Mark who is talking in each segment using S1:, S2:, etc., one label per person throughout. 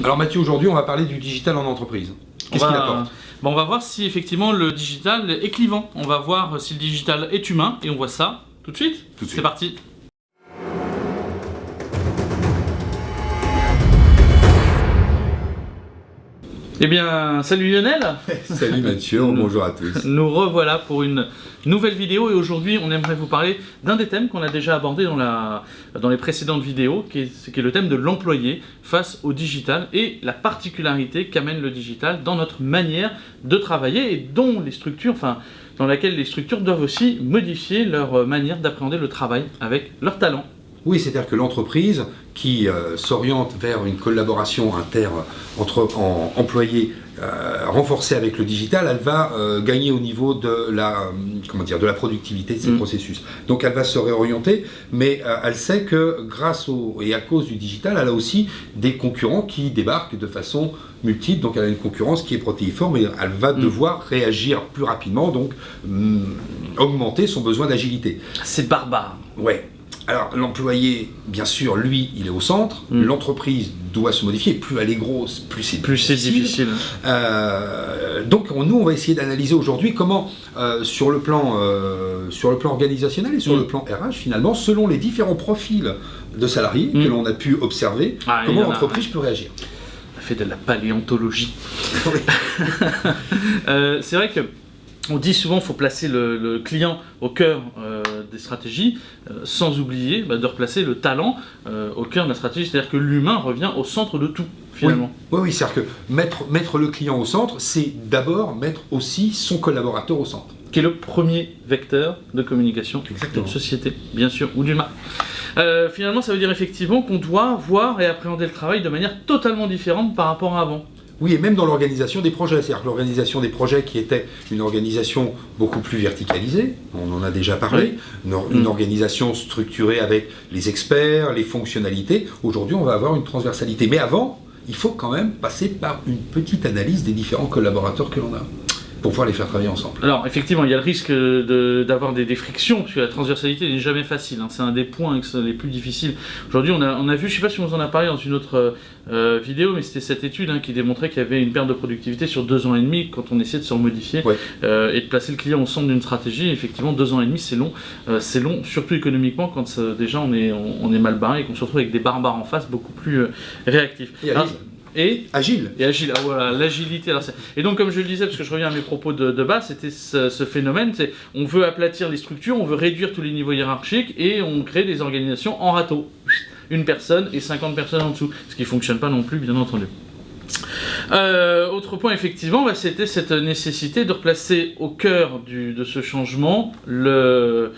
S1: Alors Mathieu, aujourd'hui on va parler du digital en entreprise. Qu'est-ce qu'il apporte?
S2: On va voir si effectivement le digital est clivant. On va voir si le digital est humain et on voit ça tout de suite. C'est parti. Eh bien, salut Lionel.
S1: Salut Mathieu, bonjour à tous.
S2: Nous revoilà pour une nouvelle vidéo et aujourd'hui on aimerait vous parler d'un des thèmes qu'on a déjà abordé dans les précédentes vidéos, qui est le thème de l'employé face au digital et la particularité qu'amène le digital dans notre manière de travailler et dans laquelle les structures doivent aussi modifier leur manière d'appréhender le travail avec leur talent.
S1: Oui, c'est-à-dire que l'entreprise qui s'oriente vers une collaboration entre employés renforcée avec le digital, elle va gagner au niveau de la productivité de ses processus. Donc elle va se réorienter, mais elle sait que grâce et à cause du digital, elle a aussi des concurrents qui débarquent de façon multiple, donc elle a une concurrence qui est protéiforme et elle va devoir réagir plus rapidement, donc augmenter son besoin d'agilité.
S2: C'est barbare. Ouais.
S1: Alors l'employé, bien sûr, lui, il est au centre, l'entreprise doit se modifier, plus elle est grosse, plus c'est difficile. Donc nous, on va essayer d'analyser aujourd'hui comment, sur le plan organisationnel et sur le plan RH, finalement, selon les différents profils de salariés que l'on a pu observer, comment l'entreprise peut réagir.
S2: On a fait de la paléontologie. C'est vrai que on dit souvent qu'il faut placer le client au cœur des stratégies, sans oublier de replacer le talent au cœur de la stratégie, c'est-à-dire que l'humain revient au centre de tout, finalement.
S1: Oui, c'est-à-dire que mettre le client au centre, c'est d'abord mettre aussi son collaborateur au centre.
S2: Qui est le premier vecteur de communication d'une société, bien sûr, ou d'une marque. Finalement, ça veut dire effectivement qu'on doit voir et appréhender le travail de manière totalement différente par rapport à avant.
S1: Oui, et même dans l'organisation des projets. C'est-à-dire que l'organisation des projets qui était une organisation beaucoup plus verticalisée, on en a déjà parlé, une organisation structurée avec les experts, les fonctionnalités. Aujourd'hui, on va avoir une transversalité. Mais avant, il faut quand même passer par une petite analyse des différents collaborateurs que l'on a, pour pouvoir les faire travailler ensemble.
S2: Alors effectivement, il y a le risque d'avoir des frictions, parce que la transversalité n'est jamais facile, c'est un des points les plus difficiles. Aujourd'hui, on a vu, je ne sais pas si on vous en a parlé dans une autre vidéo, mais c'était cette étude qui démontrait qu'il y avait une perte de productivité sur 2 ans et demi quand on essaie de se remodifier et de placer le client au centre d'une stratégie. Effectivement, 2 ans et demi, c'est long, surtout économiquement, quand déjà on est mal barré et qu'on se retrouve avec des barbares en face beaucoup plus réactifs. Et agile. Voilà, l'agilité. Et donc, comme je le disais, parce que je reviens à mes propos de base, c'était ce phénomène, on veut aplatir les structures, on veut réduire tous les niveaux hiérarchiques et on crée des organisations en râteau. Une personne et 50 personnes en dessous, ce qui ne fonctionne pas non plus, bien entendu. Autre point, effectivement, c'était cette nécessité de replacer au cœur de ce changement le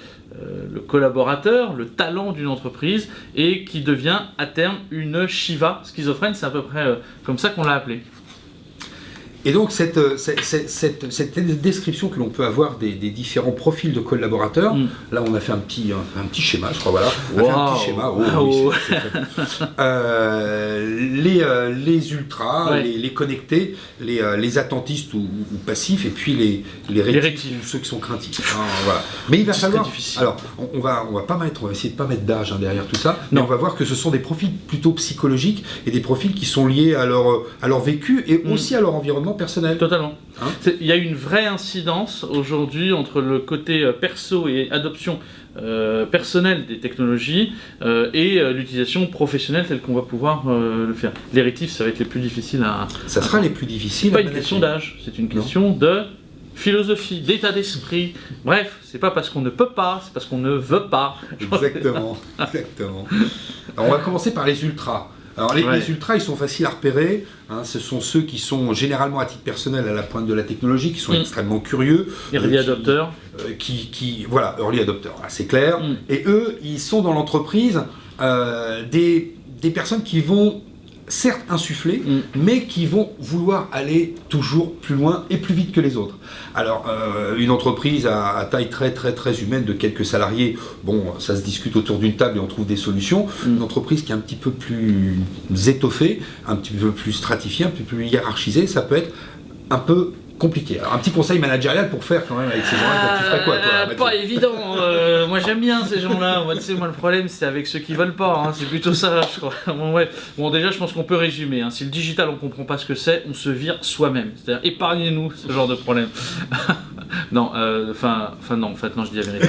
S2: collaborateur, le talent d'une entreprise, et qui devient à terme une Shiva schizophrène, c'est à peu près comme ça qu'on l'a appelé.
S1: Et donc cette description que l'on peut avoir des différents profils de collaborateurs, là on a fait un petit schéma, je crois, voilà. On a fait un petit schéma, les ultras, les connectés, les attentistes ou passifs, et puis les réactifs, ceux qui sont craintifs. Voilà. Mais il va falloir. Alors on va essayer de pas mettre d'âge derrière tout ça, mais on va voir que ce sont des profils plutôt psychologiques et des profils qui sont liés à leur vécu et aussi à leur environnement personnel.
S2: Totalement. Il y a une vraie incidence aujourd'hui entre le côté perso et adoption personnelle des technologies et l'utilisation professionnelle telle qu'on va pouvoir le faire. Les réactifs, ça va être les plus difficiles à...
S1: Ça sera les plus difficiles.
S2: C'est pas une question d'âge, c'est une question de philosophie, d'état d'esprit. Bref, c'est pas parce qu'on ne peut pas, c'est parce qu'on ne veut pas.
S1: Exactement. Alors, on va commencer par les ultras. Alors les ultras, ils sont faciles à repérer, ce sont ceux qui sont généralement à titre personnel à la pointe de la technologie, qui sont extrêmement curieux.
S2: Early adopteurs.
S1: Voilà, early adopteurs, c'est clair. Et eux, ils sont dans l'entreprise des personnes qui vont certes insufflés, mais qui vont vouloir aller toujours plus loin et plus vite que les autres. Alors, une entreprise à taille très humaine de quelques salariés, bon, ça se discute autour d'une table et on trouve des solutions. Une entreprise qui est un petit peu plus étoffée, un petit peu plus stratifiée, un petit peu plus hiérarchisée, ça peut être un peu compliqué. Alors un petit conseil managérial pour faire quand même avec ces gens-là, tu ferais quoi toi,
S2: pas évident. Moi j'aime bien ces gens-là. Moi, tu sais, moi le problème c'est avec ceux qui veulent pas. Hein. C'est plutôt ça, je crois. Bon, ouais. Bon, déjà je pense qu'on peut résumer. Hein. Si le digital on comprend pas ce que c'est, on se vire soi-même. C'est-à-dire épargnez-nous ce genre de problème. Non, non, en fait non, je dis la vérité.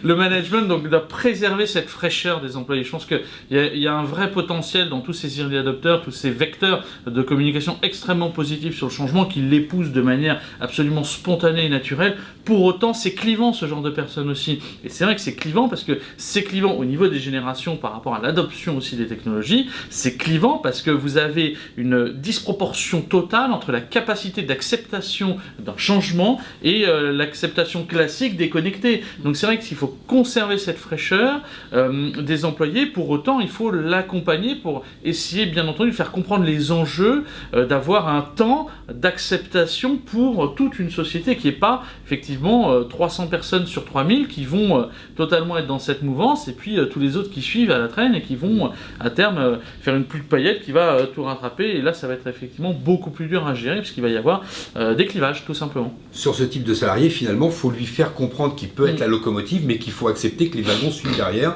S2: Le management donc doit préserver cette fraîcheur des employés. Je pense qu'il y a un vrai potentiel dans tous ces early adopters, tous ces vecteurs de communication extrêmement positifs sur le changement qui l'épousent de manière absolument spontanée et naturelle. Pour autant, c'est clivant ce genre de personnes aussi. Et c'est vrai que c'est clivant parce que c'est clivant au niveau des générations par rapport à l'adoption aussi des technologies. C'est clivant parce que vous avez une disproportion totale entre la capacité d'acceptation d'un changement et l'acceptation classique des connectés. Donc c'est vrai qu'il faut conserver cette fraîcheur des employés. Pour autant, il faut l'accompagner pour essayer, bien entendu, de faire comprendre les enjeux, d'avoir un temps d'acceptation pour toute une société qui n'est pas, effectivement, 300 personnes sur 3000 qui vont totalement être dans cette mouvance et puis tous les autres qui suivent à la traîne et qui vont à terme faire une pluie de paillettes qui va tout rattraper. Et là, ça va être effectivement beaucoup plus dur à gérer parce qu'il va y avoir des clivages, tout simplement.
S1: Sur ce type de salarié, finalement, il faut lui faire comprendre qu'il peut être la locomotive, mais qu'il faut accepter que les wagons suivent derrière.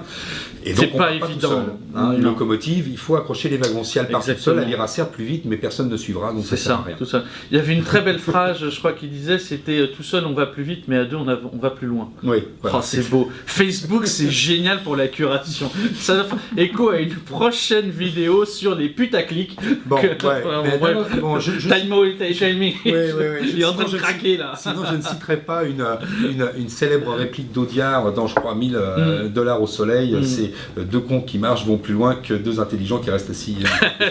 S1: Et donc,
S2: c'est pas évident.
S1: Une locomotive, il faut accrocher les wagons. Si elle part toute seule, elle ira certes plus vite, mais personne ne suivra. Donc
S2: c'est ça, tout ça. Il y avait une très belle phrase, je crois, qui disait c'était tout seul on va plus vite, mais à deux on va plus loin.
S1: Oui. Voilà,
S2: c'est beau. Facebook, c'est génial pour la curation. Ça va faire écho à une prochaine vidéo sur les putaclics.
S1: Bon,
S2: Time timing.
S1: Il
S2: est en train de craquer là.
S1: Sinon, je ne citerai pas une célèbre réplique d'Audiard dans, je crois, $1000 au soleil. C'est deux cons qui marchent vont plus loin que deux intelligents qui restent assis.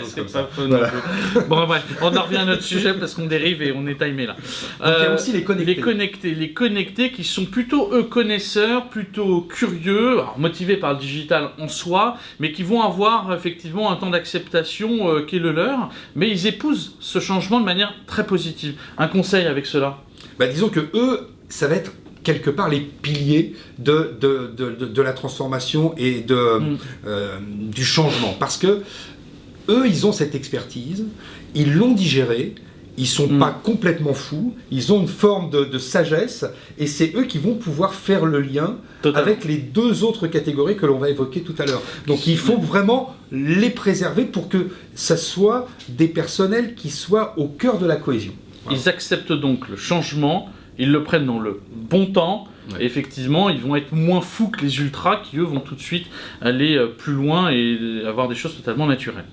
S2: C'est pas faux non plus. Bon, bref, on en revient à notre sujet parce qu'on dérive et on est timé là.
S1: Donc, il y a aussi les connectés.
S2: Les connectés qui sont plutôt eux connaisseurs, plutôt curieux, alors, motivés par le digital en soi, mais qui vont avoir effectivement un temps d'acceptation qui est le leur, mais ils épousent ce changement de manière très positive. Un conseil avec cela?
S1: Disons que eux, ça va être quelque part les piliers de la transformation et du changement. Parce que eux, ils ont cette expertise, ils l'ont digérée, ils sont pas complètement fous, ils ont une forme de sagesse, et c'est eux qui vont pouvoir faire le lien avec les deux autres catégories que l'on va évoquer tout à l'heure. Donc il faut vraiment les préserver pour que ça soit des personnels qui soient au cœur de la cohésion. Voilà.
S2: Ils acceptent donc le changement, ils le prennent dans le bon temps. Ouais. Et effectivement, ils vont être moins fous que les ultras qui, eux, vont tout de suite aller plus loin et avoir des choses totalement naturelles.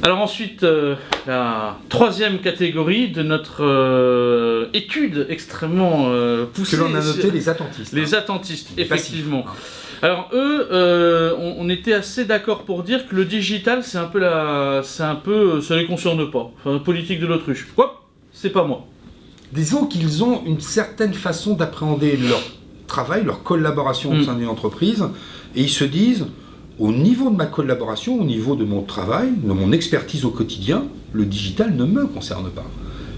S2: Alors ensuite, la troisième catégorie de notre étude extrêmement poussée.
S1: Que l'on a noté les attentistes.
S2: Les attentistes, effectivement. Alors eux, on était assez d'accord pour dire que le digital, ça les concerne pas. Enfin, politique de l'autruche. Hop, c'est pas moi.
S1: Disons qu'ils ont une certaine façon d'appréhender leur travail, leur collaboration au sein d'une entreprise, et ils se disent, au niveau de ma collaboration, au niveau de mon travail, de mon expertise au quotidien, le digital ne me concerne pas.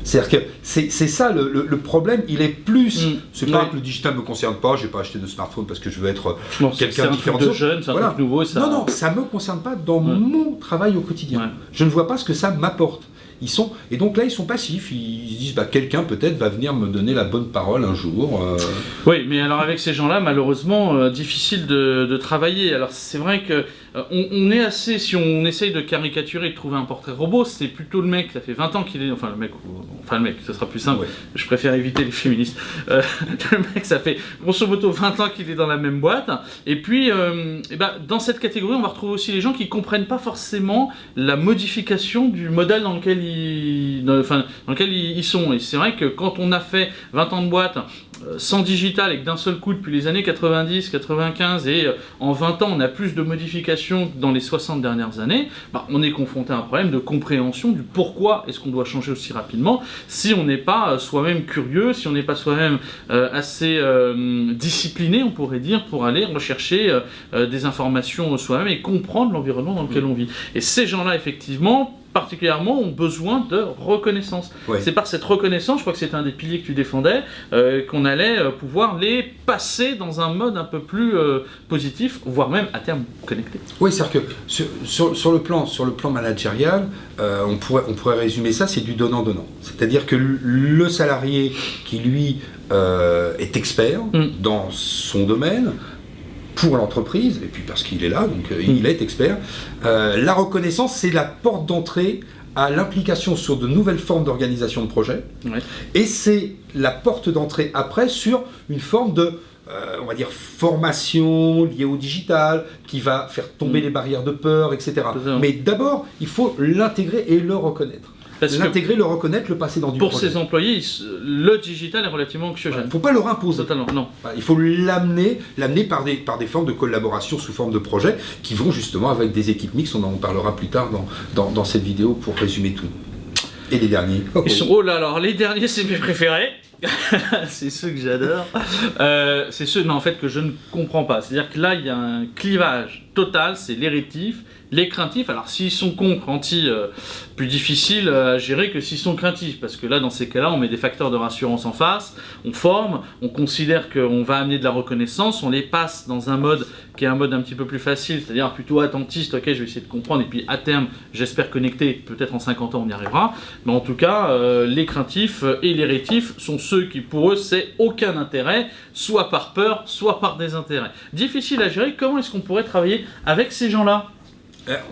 S1: C'est-à-dire que c'est ça le problème, il est plus, c'est pas que le digital ne me concerne pas, je n'ai pas acheté de smartphone parce que je veux être quelqu'un différent
S2: de jeune, c'est un truc nouveau. Ça...
S1: Non, ça ne me concerne pas dans mon travail au quotidien. Ouais. Je ne vois pas ce que ça m'apporte. Et donc là, ils sont passifs, ils se disent quelqu'un peut-être va venir me donner la bonne parole un jour.
S2: Oui, mais alors avec ces gens-là, malheureusement, difficile de travailler. Alors c'est vrai que on est assez, si on essaye de caricaturer et de trouver un portrait robot, c'est plutôt le mec, ça fait 20 ans qu'il est, le mec, ça sera plus simple, je préfère éviter les féministes. Le mec, ça fait grosso modo 20 ans qu'il est dans la même boîte, et puis dans cette catégorie, on va retrouver aussi les gens qui ne comprennent pas forcément la modification du modèle dans lequel ils sont. Et c'est vrai que quand on a fait 20 ans de boîte sans digital et que d'un seul coup depuis les années 90, 95 et en 20 ans on a plus de modifications que dans les 60 dernières années, on est confronté à un problème de compréhension du pourquoi est-ce qu'on doit changer aussi rapidement si on n'est pas soi-même curieux, si on n'est pas soi-même assez discipliné, on pourrait dire, pour aller rechercher des informations soi-même et comprendre l'environnement dans lequel on vit. Et ces gens-là, effectivement, particulièrement ont besoin de reconnaissance.
S1: Ouais.
S2: C'est par cette reconnaissance, je crois que c'était un des piliers que tu défendais, qu'on allait pouvoir les passer dans un mode un peu plus positif, voire même à terme connecté.
S1: Oui, c'est-à-dire que sur le plan managérial, on pourrait résumer ça, c'est du donnant-donnant. C'est-à-dire que le salarié qui, lui, est expert dans son domaine, pour l'entreprise, et puis parce qu'il est là, donc il est expert. La reconnaissance, c'est la porte d'entrée à l'implication sur de nouvelles formes d'organisation de projet, et c'est la porte d'entrée après sur une forme de, on va dire, formation liée au digital, qui va faire tomber les barrières de peur, etc. Mais d'abord, il faut l'intégrer et le reconnaître. L'intégrer, le reconnaître, le passer dans du projet.
S2: Pour ses employés, le digital est relativement anxiogène.
S1: Il ne faut pas leur imposer.
S2: Totalement, non.
S1: Il faut l'amener par des formes de collaboration sous forme de projet qui vont justement avec des équipes mixtes. On en parlera plus tard dans cette vidéo pour résumer tout. Et les derniers.
S2: Oh là, alors les derniers, c'est mes préférés. C'est ceux que j'adore. C'est ceux, en fait, que je ne comprends pas. C'est-à-dire que là, il y a un clivage total, c'est les rétifs, les craintifs. Alors, s'ils sont craintifs, plus difficile à gérer que s'ils sont craintifs, parce que là, dans ces cas-là, on met des facteurs de rassurance en face, on forme, on considère qu'on va amener de la reconnaissance, on les passe dans un mode qui est un mode un petit peu plus facile, c'est-à-dire plutôt attentiste, ok, je vais essayer de comprendre, et puis à terme, j'espère connecter, peut-être en 50 ans, on y arrivera. Mais en tout cas, les craintifs et les rétifs sont ceux qui, pour eux, c'est aucun intérêt, soit par peur, soit par désintérêt. Difficile à gérer, comment est-ce qu'on pourrait travailler avec ces gens-là ?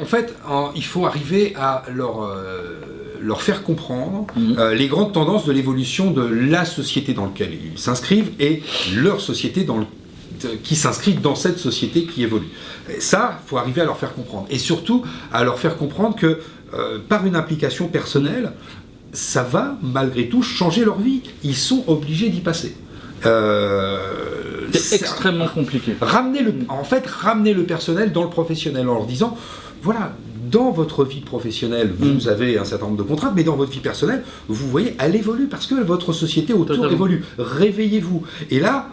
S1: En fait, il faut arriver à leur faire comprendre les grandes tendances de l'évolution de la société dans laquelle ils s'inscrivent et leur société qui s'inscrit dans cette société qui évolue. Et ça, il faut arriver à leur faire comprendre. Et surtout, à leur faire comprendre que par une implication personnelle, ça va malgré tout changer leur vie. Ils sont obligés d'y passer.
S2: C'est extrêmement compliqué.
S1: Ramener le personnel dans le professionnel en leur disant, voilà, dans votre vie professionnelle, vous avez un certain nombre de contraintes, mais dans votre vie personnelle, vous voyez, elle évolue parce que votre société autour évolue. Réveillez-vous. Et là,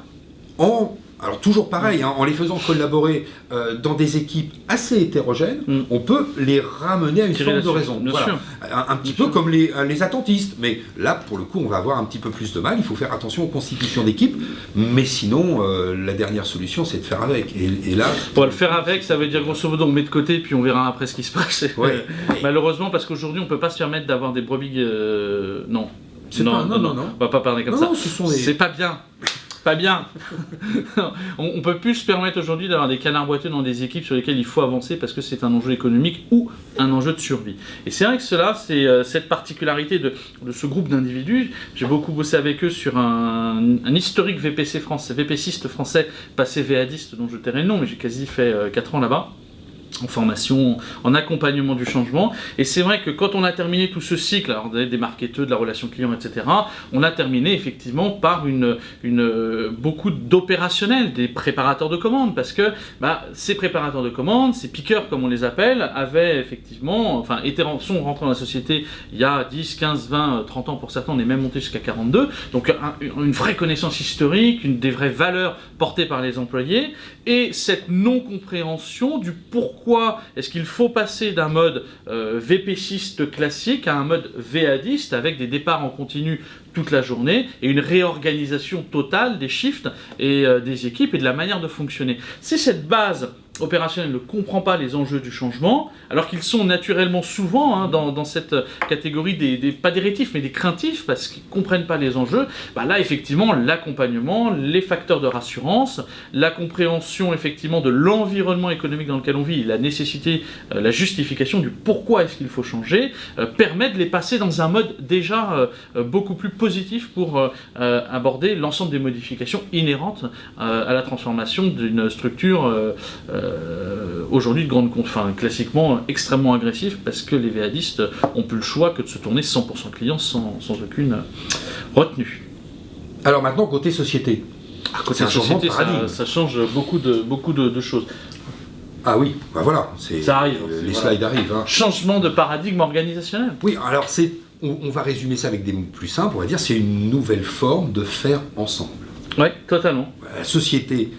S1: alors toujours pareil, en les faisant collaborer dans des équipes assez hétérogènes, on peut les ramener à une forme de raison. Voilà. Un petit peu comme les attentistes. Mais là, pour le coup, on va avoir un petit peu plus de mal. Il faut faire attention aux constitutions d'équipe. Mais sinon, la dernière solution, c'est de faire avec. Et là,
S2: pour le faire avec, ça veut dire grosso modo, on met de côté, puis on verra après ce qui se passe.
S1: Ouais.
S2: Malheureusement, parce qu'aujourd'hui, on ne peut pas se permettre d'avoir des brebis... Non.
S1: Non.
S2: On va pas parler comme ça. C'est pas bien. Pas bien. On peut plus se permettre aujourd'hui d'avoir des canards boiteux dans des équipes sur lesquelles il faut avancer parce que c'est un enjeu économique ou un enjeu de survie. Et c'est vrai que cela, c'est cette particularité de ce groupe d'individus. J'ai beaucoup bossé avec eux sur un historique VPCiste français, passé VADiste, dont je tairai le nom, mais j'ai quasi fait 4 ans là-bas. En formation, en accompagnement du changement. Et c'est vrai que quand on a terminé tout ce cycle, alors des marketeurs, de la relation client, etc., on a terminé effectivement par beaucoup d'opérationnels, des préparateurs de commandes, parce que ces préparateurs de commandes, ces pickers comme on les appelle, avaient effectivement, sont rentrés dans la société il y a 10, 15, 20, 30 ans pour certains, on est même monté jusqu'à 42, donc une vraie connaissance historique, des vraies valeurs portées par les employés, et cette non-compréhension du pourquoi est-ce qu'il faut passer d'un mode VPCiste classique à un mode VADiste avec des départs en continu toute la journée et une réorganisation totale des shifts et des équipes et de la manière de fonctionner. Si cette base opérationnelle ne comprend pas les enjeux du changement, alors qu'ils sont naturellement souvent dans cette catégorie pas des rétifs mais des craintifs parce qu'ils ne comprennent pas les enjeux, là effectivement l'accompagnement, les facteurs de rassurance, la compréhension effectivement de l'environnement économique dans lequel on vit, la nécessité, la justification du pourquoi est-ce qu'il faut changer, permet de les passer dans un mode déjà beaucoup plus positif pour aborder l'ensemble des modifications inhérentes à la transformation d'une structure aujourd'hui classiquement extrêmement agressif parce que les VADistes ont plus le choix que de se tourner 100% clients sans aucune retenue.
S1: Alors maintenant, côté société.
S2: Côté société, ça change beaucoup de choses.
S1: Ah oui, voilà.
S2: Ça arrive.
S1: Les slides arrivent.
S2: Changement de paradigme organisationnel.
S1: Oui, alors on va résumer ça avec des mots plus simples. On va dire c'est une nouvelle forme de faire ensemble.
S2: Oui, totalement.
S1: La société,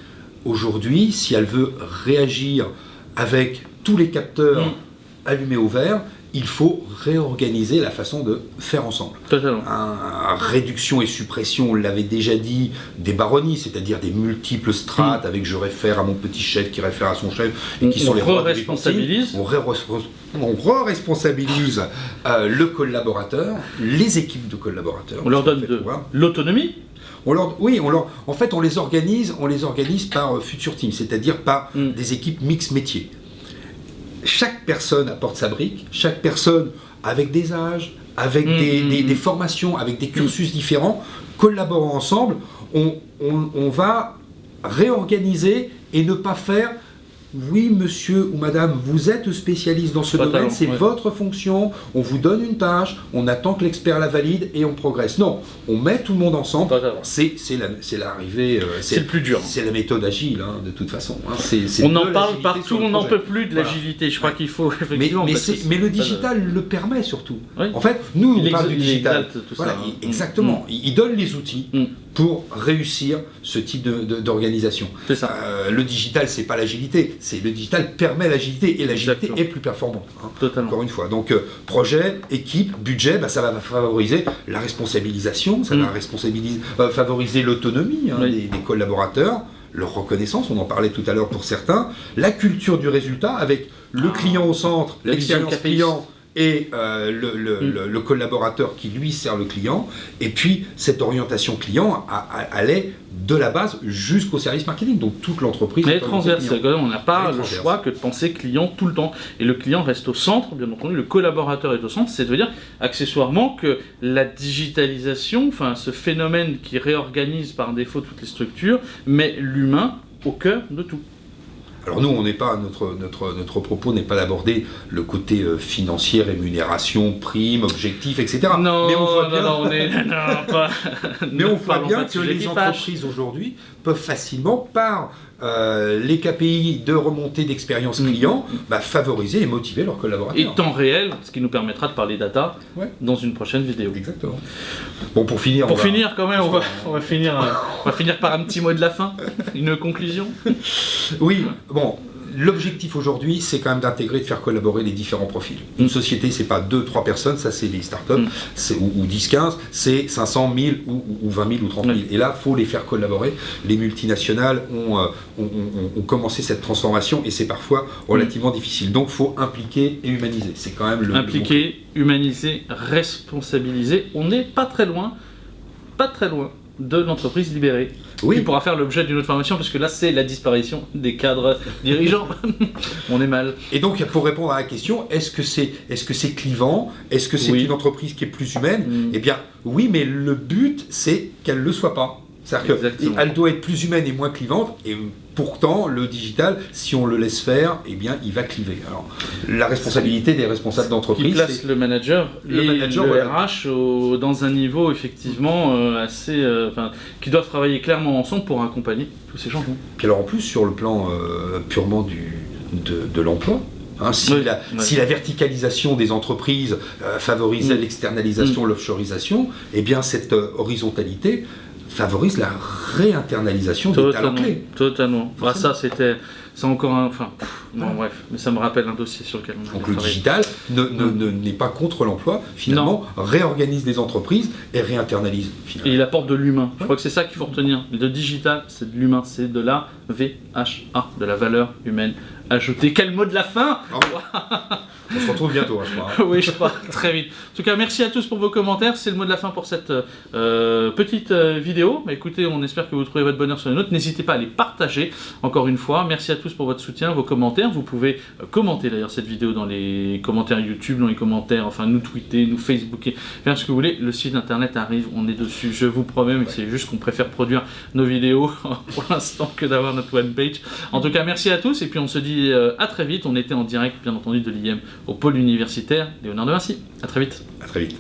S1: aujourd'hui, si elle veut réagir avec tous les capteurs allumés au vert, il faut réorganiser la façon de faire ensemble.
S2: Totalement.
S1: Réduction et suppression, on l'avait déjà dit, des baronnies, c'est-à-dire des multiples strates avec je réfère à mon petit chef qui réfère à son chef et qui sont les rois du reporting. On re-responsabilise le collaborateur, les équipes de collaborateurs.
S2: On leur donne de l'autonomie.
S1: En fait, on les organise par future team, c'est-à-dire par des équipes mix métiers. Chaque personne apporte sa brique, chaque personne avec des âges, avec des formations, avec des cursus différents, collaborant ensemble, on va réorganiser et ne pas faire oui monsieur ou madame, vous êtes spécialiste dans ce domaine, c'est votre fonction, on vous donne une tâche, on attend que l'expert la valide et on progresse. Non, on met tout le monde ensemble, c'est l'arrivée,
S2: c'est le plus dur.
S1: C'est la méthode agile de toute façon.
S2: On en parle partout, on n'en peut plus de l'agilité, je crois qu'il faut effectivement...
S1: Mais le digital le permet surtout. Oui. En fait, nous on parle du digital, exactement, il donne les outils pour réussir ce type d'organisation.
S2: C'est ça.
S1: Le digital, c'est pas l'agilité, le digital permet l'agilité et l'agilité est plus performante.
S2: Totalement.
S1: Encore une fois. Donc projet, équipe, budget, ça va favoriser la responsabilisation, ça va favoriser l'autonomie des collaborateurs, leur reconnaissance, on en parlait tout à l'heure pour certains, la culture du résultat avec le client au centre, l'expérience client et le collaborateur qui lui sert le client, et puis cette orientation client allait de la base jusqu'au service marketing, donc toute l'entreprise.
S2: Mais transversal, on n'a pas le choix que de penser client tout le temps, et le client reste au centre, bien entendu, le collaborateur est au centre, c'est-à-dire accessoirement que la digitalisation, ce phénomène qui réorganise par défaut toutes les structures, met l'humain au cœur de tout.
S1: Alors nous, on n'est pas notre propos n'est pas d'aborder le côté financier, rémunération, prime, objectif, etc.
S2: Non,
S1: mais on voit bien,
S2: mais on
S1: voit bien que les entreprises aujourd'hui peuvent facilement, par les KPI de remontée d'expérience client, favoriser et motiver leurs collaborateurs.
S2: Et temps réel, ce qui nous permettra de parler data dans une prochaine vidéo.
S1: Exactement. Bon, pour finir,
S2: on va finir par un petit mot de la fin, une conclusion.
S1: Oui, bon. L'objectif aujourd'hui, c'est quand même d'intégrer, de faire collaborer les différents profils. Une société, c'est pas 2-3 personnes, ça c'est les startups, ou 10-15, c'est 500, 1000 ou 20 000 ou 30 000. Et là, il faut les faire collaborer. Les multinationales ont commencé cette transformation et c'est parfois relativement difficile. Donc, il faut impliquer et humaniser. C'est quand même
S2: impliquer, humaniser, responsabiliser. On n'est pas très loin de l'entreprise libérée. Qui pourra faire l'objet d'une autre formation, parce que là, c'est la disparition des cadres dirigeants. On est mal.
S1: Et donc, pour répondre à la question, est-ce que c'est clivant? Est-ce que c'est une entreprise qui est plus humaine? Eh bien, oui, mais le but, c'est qu'elle ne le soit pas. C'est-à-dire qu'elle doit être plus humaine et moins clivante, et pourtant, le digital, si on le laisse faire, eh bien, il va cliver. Alors, la responsabilité des responsables d'entreprise...
S2: Qui place le manager RH dans un niveau, effectivement, assez... qui doivent travailler clairement ensemble pour accompagner tous ces changements.
S1: Puis alors, en plus, sur le plan purement de l'emploi, si la verticalisation des entreprises favorisait l'externalisation, l'offshoreisation, eh bien, cette horizontalité favorise la réinternalisation des talents clés.
S2: Totalement. C'est encore un... bref, mais ça me rappelle un dossier sur lequel on a
S1: Donc le digital n'est pas contre l'emploi, finalement, réorganise les entreprises et réinternalise.
S2: Et il apporte de l'humain. Je crois que c'est ça qu'il faut retenir. Le digital, c'est de l'humain, c'est de la VHA, de la valeur humaine ajoutée. Quel mot de la fin!
S1: On se retrouve bientôt, je crois.
S2: Oui, je crois, très vite. En tout cas, merci à tous pour vos commentaires. C'est le mot de la fin pour cette petite vidéo. Écoutez, on espère que vous trouvez votre bonheur sur les nôtres. N'hésitez pas à les partager, encore une fois. Merci à tous pour votre soutien, vos commentaires. Vous pouvez commenter d'ailleurs cette vidéo dans les commentaires YouTube, dans les commentaires, nous tweeter, nous Facebooker, faire ce que vous voulez. Le site internet arrive, on est dessus, je vous promets, mais c'est juste qu'on préfère produire nos vidéos pour l'instant que d'avoir notre webpage. En tout cas, merci à tous et puis on se dit à très vite. On était en direct, bien entendu, de l'IM au pôle universitaire Léonard de Vinci. À très vite.
S1: À très vite.